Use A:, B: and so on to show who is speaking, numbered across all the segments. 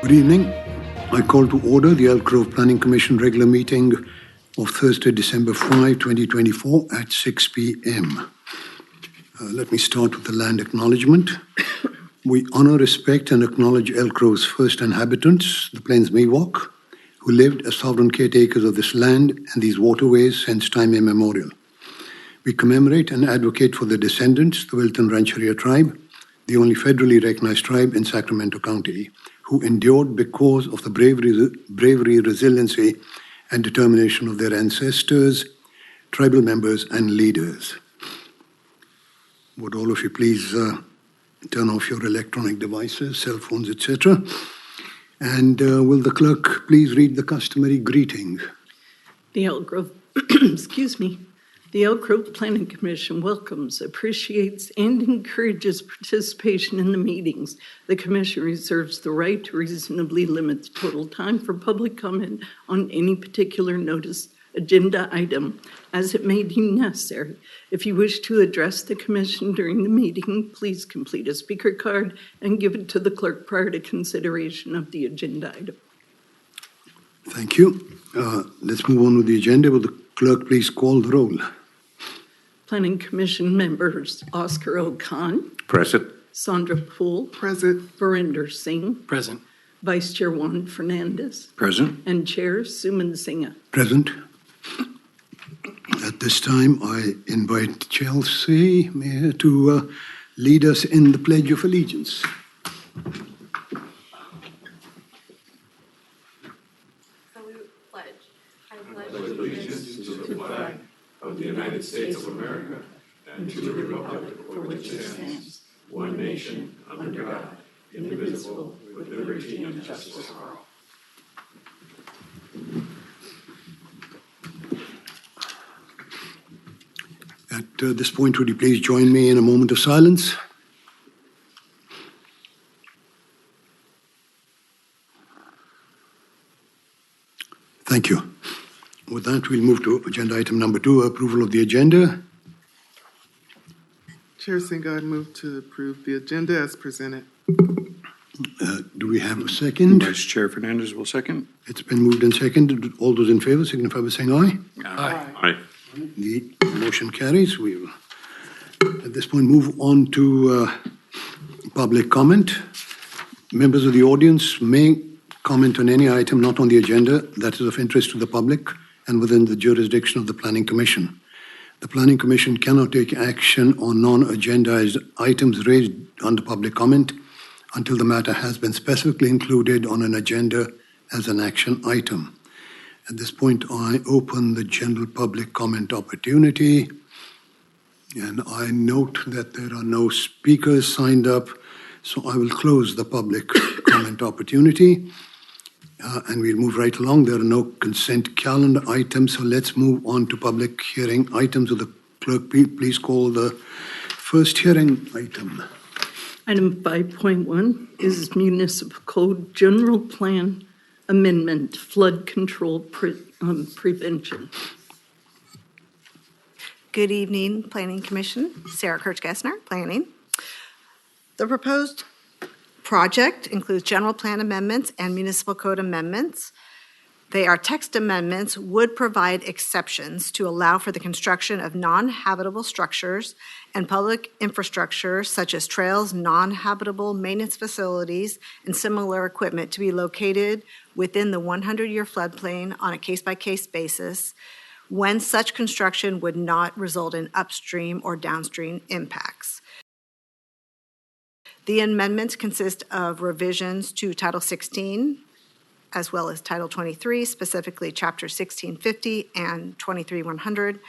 A: Good evening. I call to order the Elk Grove Planning Commission regular meeting of Thursday, December 5, 2024 at 6 p.m. Let me start with the land acknowledgement. We honor, respect, and acknowledge Elk Grove's first inhabitants, the Plains Miwok, who lived as sovereign caretakers of this land and these waterways since time immemorial. We commemorate and advocate for their descendants, the Wilton Rancheria tribe, the only federally recognized tribe in Sacramento County, who endured because of the bravery, resiliency, and determination of their ancestors, tribal members, and leaders. Would all of you please turn off your electronic devices, cell phones, etc. And will the clerk please read the customary greeting?
B: The Elk Grove, The Elk Grove Planning Commission welcomes, appreciates, and encourages participation in the meetings. The Commission reserves the right to reasonably limit the total time for public comment on any particular notice agenda item as it may deem necessary. If you wish to address the Commission during the meeting, please complete a speaker card and give it to the clerk prior to consideration of the agenda item.
A: Thank you. Let's move on with the agenda. Will the clerk please call the roll?
B: Planning Commission members Oscar O. Khan.
C: Present.
B: Sandra Poole.
D: Present.
B: Verinder Singh.
C: Present.
B: Vice Chair Juan Fernandez.
C: Present.
B: And Chair Suman Singha.
A: Present. At this time, I invite Chelsea, Mayor, to lead us in the Pledge of Allegiance.
E: Salute, pledge. I pledge allegiance to the flag of the United States of America and to the republic for which it stands, one nation, under God, indivisible, with liberty and justice for all.
A: At this point, would you please join me in a moment of silence? Thank you. With that, we'll move to agenda item number 2, approval of the agenda.
D: Chair Singh, I move to approve the agenda as presented.
A: Do we have a second?
C: Vice Chair Fernandez will second.
A: It's been moved and seconded. All those in favor signify by saying aye.
C: Aye.
A: The motion carries. We will, at this point, move on to public comment. Members of the audience may comment on any item not on the agenda that is of interest to the public and within the jurisdiction of the Planning Commission. The Planning Commission cannot take action on non-agendized items raised under public comment until the matter has been specifically included on an agenda as an action item. At this point, I open the general public comment opportunity, and I note that there are no speakers signed up, so I will close the public comment opportunity, and we'll move right along. There are no consent calendar items, so let's move on to public hearing items. Will the clerk please call the first hearing item?
B: Item 5.1 is Municipal Code General Plan Amendment, Flood Control Prevention.
E: Good evening, Planning Commission. Sarah Kirch-Gessner, Planning. The proposed project includes general plan amendments and municipal code amendments. They are text amendments, would provide exceptions to allow for the construction of non-habitable structures and public infrastructure such as trails, non-habitable maintenance facilities, and similar equipment to be located within the 100-year floodplain on a case-by-case basis when such construction would not result in upstream or downstream impacts. The amendments consist of revisions to Title 16, as well as Title 23, specifically Chapter 1650 and 23-100,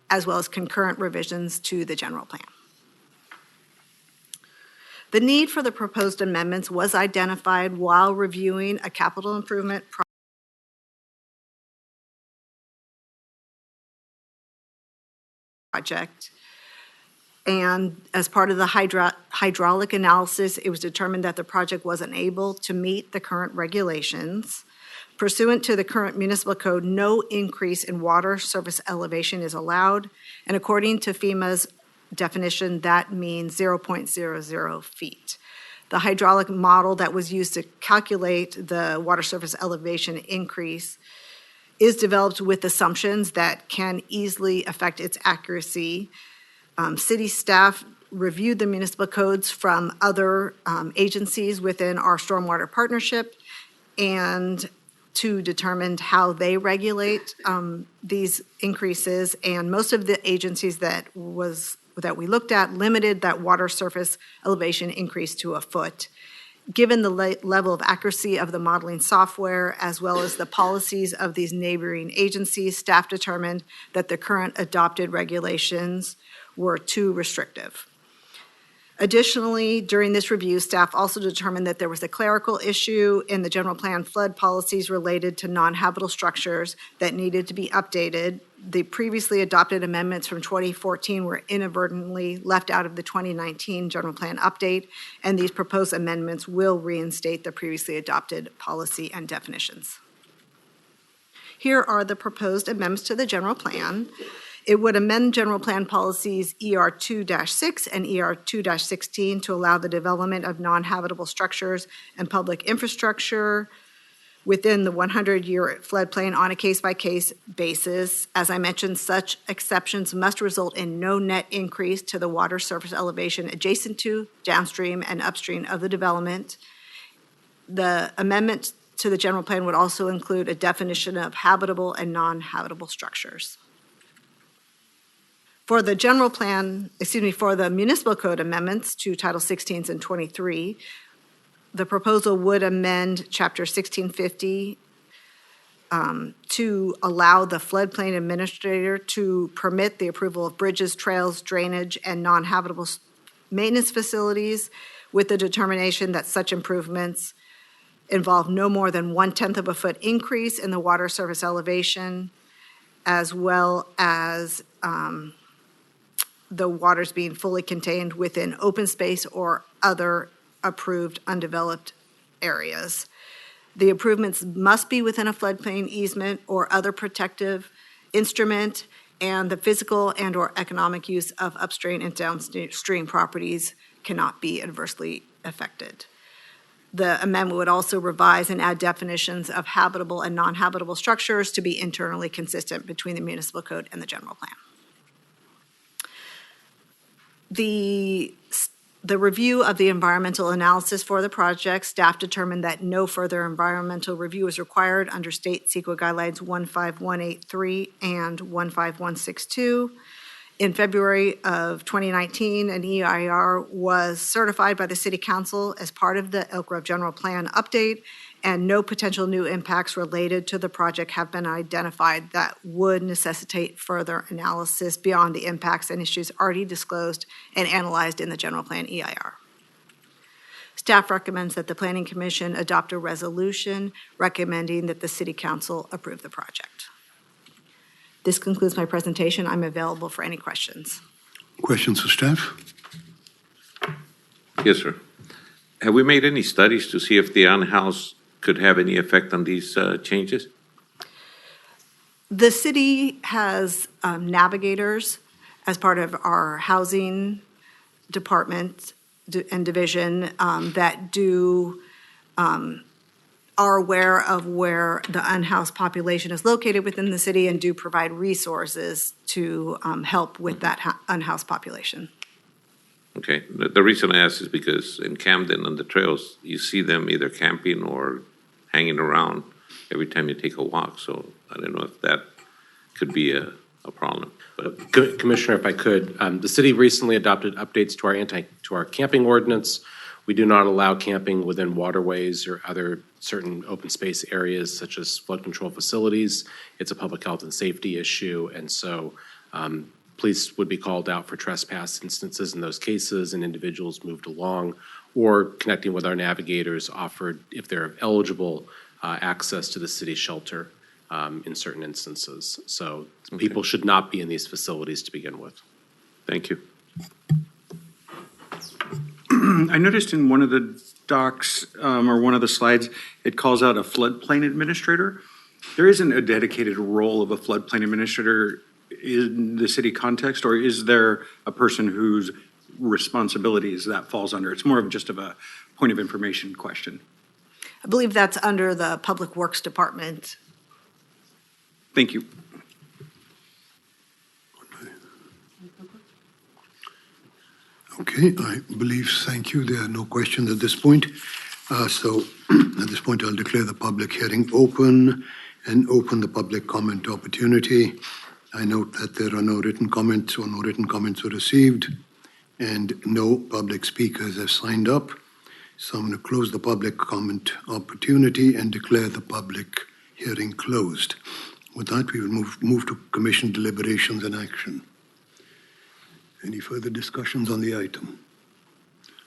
E: as well as concurrent revisions to the general plan. The need for the proposed amendments was identified while reviewing a capital improvement project. And as part of the hydraulic analysis, it was determined that the project wasn't able to meet the current regulations. Pursuant to the current municipal code, no increase in water surface elevation is allowed. And according to FEMA's definition, that means 0.00 feet. The hydraulic model that was used to calculate the water surface elevation increase is developed with assumptions that can easily affect its accuracy. City staff reviewed the municipal codes from other agencies within our stormwater partnership and to determine how they regulate these increases. And most of the agencies that we looked at limited that water surface elevation increase to a foot. Given the level of accuracy of the modeling software, as well as the policies of these neighboring agencies, staff determined that the current adopted regulations were too restrictive. Additionally, during this review, staff also determined that there was a clerical issue in the general plan flood policies related to non-habitable structures that needed to be updated. The previously adopted amendments from 2014 were inadvertently left out of the 2019 general plan update, and these proposed amendments will reinstate the previously adopted policy and definitions. Here are the proposed amendments to the general plan. It would amend general plan policies ER 2-6 and ER 2-16 to allow the development of non-habitable structures and public infrastructure within the 100-year floodplain on a case-by-case basis. As I mentioned, such exceptions must result in no net increase to the water surface elevation adjacent to, downstream, and upstream of the development. The amendment to the general plan would also include a definition of habitable and non-habitable structures. For the general plan, for the municipal code amendments to Title 16 and 23, the proposal would amend Chapter 1650 to allow the floodplain administrator to permit the approval of bridges, trails, drainage, and non-habitable maintenance facilities with the determination that such improvements involve no more than 1/10 of a foot increase in the water surface elevation, as well as the waters being fully contained within open space or other approved undeveloped areas. The improvements must be within a floodplain easement or other protective instrument, and the physical and or economic use of upstream and downstream properties cannot be adversely affected. The amendment would also revise and add definitions of habitable and non-habitable structures to be internally consistent between the municipal code and the general plan. The review of the environmental analysis for the project, staff determined that no further environmental review is required under state CEQA guidelines 15183 and 15162. In February of 2019, an EIR was certified by the City Council as part of the Elk Grove General Plan update, and no potential new impacts related to the project have been identified that would necessitate further analysis beyond the impacts and issues already disclosed and analyzed in the General Plan EIR. Staff recommends that the Planning Commission adopt a resolution recommending that the City Council approve the project. This concludes my presentation. I'm available for any questions.
A: Questions for staff?
F: Yes, sir. Have we made any studies to see if the on-house could have any effect on these changes?
E: The city has navigators as part of our housing department and division that are aware of where the unhoused population is located within the city and do provide resources to help with that unhoused population.
F: Okay. The reason I ask is because in Camden on the trails, you see them either camping or hanging around every time you take a walk. So I don't know if that could be a problem. But
G: Commissioner, if I could, the city recently adopted updates to our camping ordinance. We do not allow camping within waterways or other certain open space areas such as flood control facilities. It's a public health and safety issue, and so police would be called out for trespass instances in those cases, and individuals moved along, or connecting with our navigators offered, if they're eligible, access to the city shelter in certain instances. So people should not be in these facilities to begin with.
F: thank you.
C: I noticed in one of the docs, or one of the slides, it calls out a floodplain administrator. There isn't a dedicated role of a floodplain administrator in the city context, or is there a person whose responsibilities that falls under? It's more of just of a point of information question.
E: I believe that's under the Public Works Department.
C: Thank you.
A: Okay, I believe, thank you. There are no questions at this point. So at this point, I'll declare the public hearing open and open the public comment opportunity. I note that there are no written comments or no written comments were received, and no public speakers have signed up. So I'm going to close the public comment opportunity and declare the public hearing closed. With that, we will move to commission deliberations and action. Any further discussions on the item?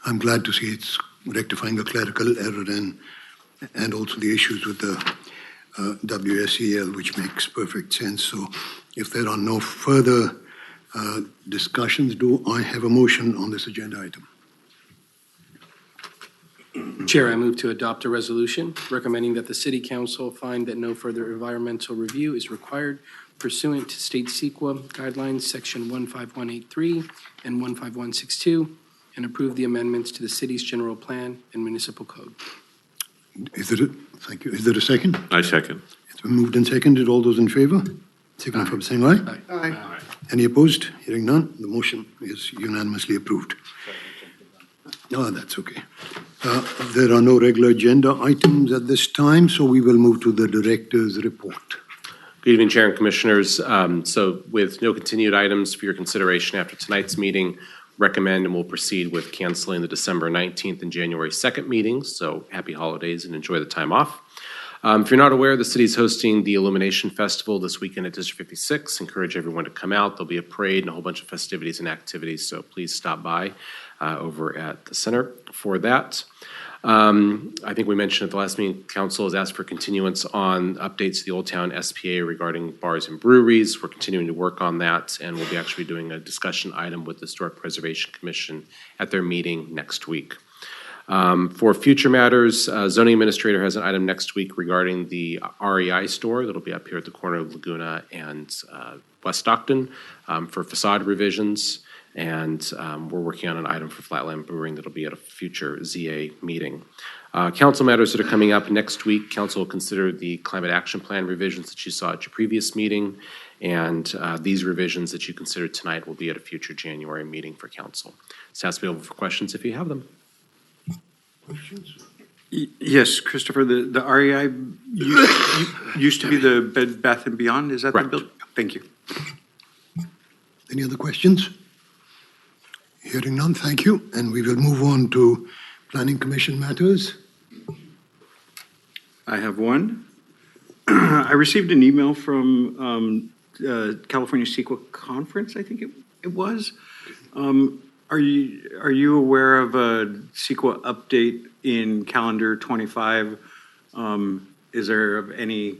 A: I'm glad to see it's rectifying a clerical error and also the issues with the WSEL, which makes perfect sense. So if there are no further discussions, do I have a motion on this agenda item?
H: Chair, I move to adopt a resolution recommending that the City Council find that no further environmental review is required pursuant to State CEQA Guidelines, Section 15183 and 15162, and approve the amendments to the city's general plan and municipal code.
A: Thank you. Is there a second?
F: I second.
A: It's been moved and seconded. All those in favor? Signify by saying aye.
D: Aye.
A: Any opposed? Hearing none, the motion is unanimously approved. Oh, that's okay. There are no regular agenda items at this time, so we will move to the director's report.
G: Good evening, Chair and Commissioners. So with no continued items for your consideration after tonight's meeting, recommend and we'll proceed with canceling the December 19th and January 2nd meetings. So happy holidays and enjoy the time off. If you're not aware, the city is hosting the Illumination Festival this weekend at District 56. Encourage everyone to come out. There'll be a parade and a whole bunch of festivities and activities, so please stop by over at the center for that. I think we mentioned at the last meeting, Council has asked for continuance on updates to the Old Town SPA regarding bars and breweries. We're continuing to work on that, and we'll be actually doing a discussion item with the Historic Preservation Commission at their meeting next week. For future matters, zoning administrator has an item next week regarding the REI store that'll be up here at the corner of Laguna and West Stockton for facade revisions. And we're working on an item for Flatland Brewing that'll be at a future ZA meeting. Council matters that are coming up next week, Council will consider the climate action plan revisions that you saw at your previous meeting. And these revisions that you considered tonight will be at a future January meeting for Council. So ask me over for questions if you have them.
A: Questions?
C: Yes, Christopher, the REI used to be the Bed Bath & Beyond, is that the
G: Correct.
C: building? Thank you.
A: Any other questions? Hearing none, thank you. And we will move on to Planning Commission matters.
C: I have one. I received an email from California CEQA Conference, I think it was. Are you aware of a CEQA update in calendar 25? Is there any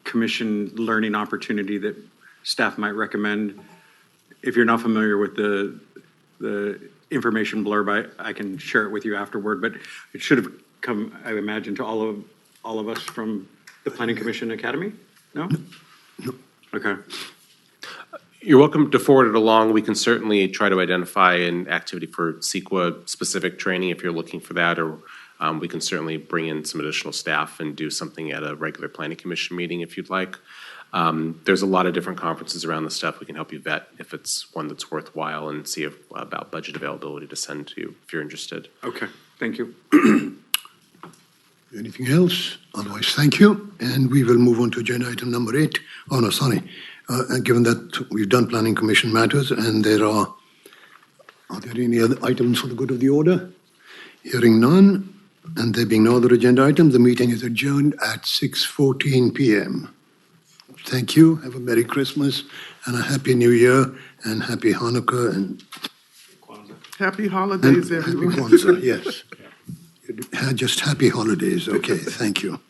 C: commission learning opportunity that staff might recommend? If you're not familiar with the information blurb, I can share it with you afterward, but it should have come, I imagine, to all of us from the Planning Commission Academy? No?
A: No.
C: Okay.
G: You're welcome to forward it along. We can certainly try to identify an activity for CEQA-specific training if you're looking for that, or we can certainly bring in some additional staff and do something at a regular Planning Commission meeting if you'd like. There's a lot of different conferences around this stuff. We can help you vet if it's one that's worthwhile and see about budget availability to send to you if you're interested.
C: Okay, thank you.
A: Anything else? Otherwise, thank you. And we will move on to agenda item number 8. Oh, no, sorry. Given that we've done Planning Commission matters and are there any other items for the good of the order? Hearing none, and there being no other agenda items, the meeting is adjourned at 6:14 p.m. Thank you. Have a Merry Christmas and a Happy New Year and Happy Hanukkah and
D: Happy holidays,
A: Happy
D: everyone.
A: Kwanzaa, yes. Just happy holidays. Okay, thank you.